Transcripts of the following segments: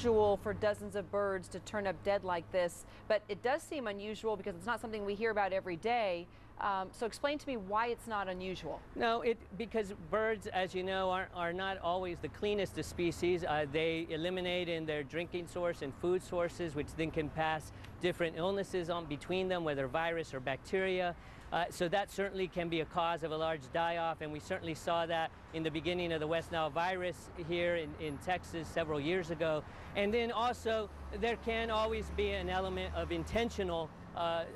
unusual for dozens of birds to turn up dead like this, but it does seem unusual because it's not something we hear about every day. So explain to me why it's not unusual. No, because birds, as you know, are not always the cleanest of species. They eliminate in their drinking source and food sources, which then can pass different illnesses on between them, whether virus or bacteria. So that certainly can be a cause of a large die-off, and we certainly saw that in the beginning of the West Nile virus here in Texas several years ago. And then also, there can always be an element of intentional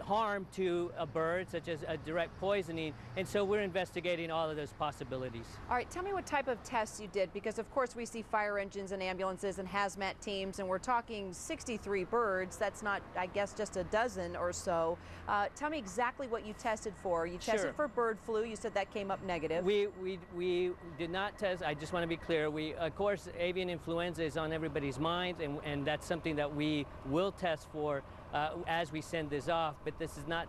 harm to a bird, such as a direct poisoning, and so we're investigating all of those possibilities. All right, tell me what type of tests you did, because of course we see fire engines and ambulances and hazmat teams, and we're talking 63 birds. That's not, I guess, just a dozen or so. Tell me exactly what you tested for. You tested for bird flu. You said that came up negative. We did not test. I just want to be clear. Of course, avian influenza is on everybody's minds, and that's something that we will test for as we send this off, but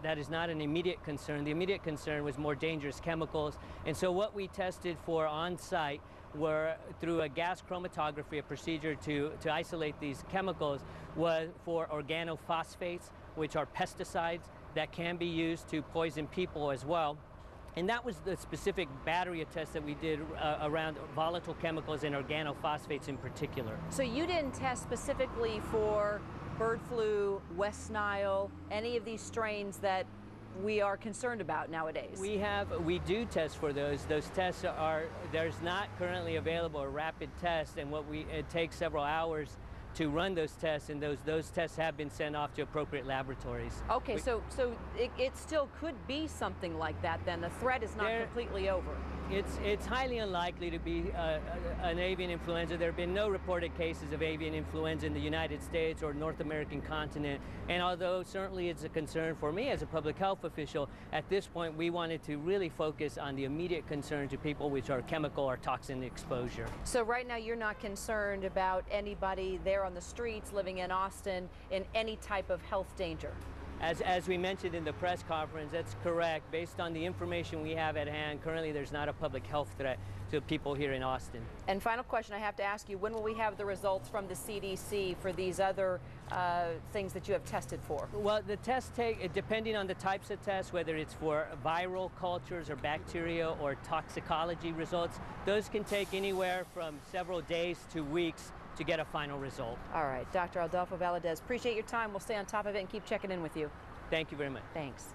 that is not an immediate concern. The immediate concern was more dangerous chemicals, and so what we tested for on site were, through a gas chromatography, a procedure to isolate these chemicals, was for organophosphates, which are pesticides that can be used to poison people as well. And that was the specific battery of tests that we did around volatile chemicals and organophosphates in particular. So you didn't test specifically for bird flu, West Nile, any of these strains that we are concerned about nowadays? We do test for those. Those tests there's not currently available a rapid test, and it takes several hours to run those tests, and those tests have been sent off to appropriate laboratories. Okay, so it still could be something like that then. The threat is not completely over. It's highly unlikely to be an avian influenza. There have been no reported cases of avian influenza in the United States or North American continent. And although certainly it's a concern for me as a public health official, at this point we wanted to really focus on the immediate concern to people, which are chemical or toxin exposure. So right now you're not concerned about anybody there on the streets living in Austin in any type of health danger? As we mentioned in the press conference, that's correct. Based on the information we have at hand, currently there's not a public health threat to people here in Austin. And final question I have to ask you, when will we have the results from the CDC for these other things that you have tested for? Well, the tests depending on the types of tests, whether it's for viral cultures or bacteria or toxicology results, those can take anywhere from several days to weeks to get a final result. All right, Dr. Adolfo Valadez, appreciate your time. We'll stay on top of it and keep checking in with you. Thank you very much. Thanks.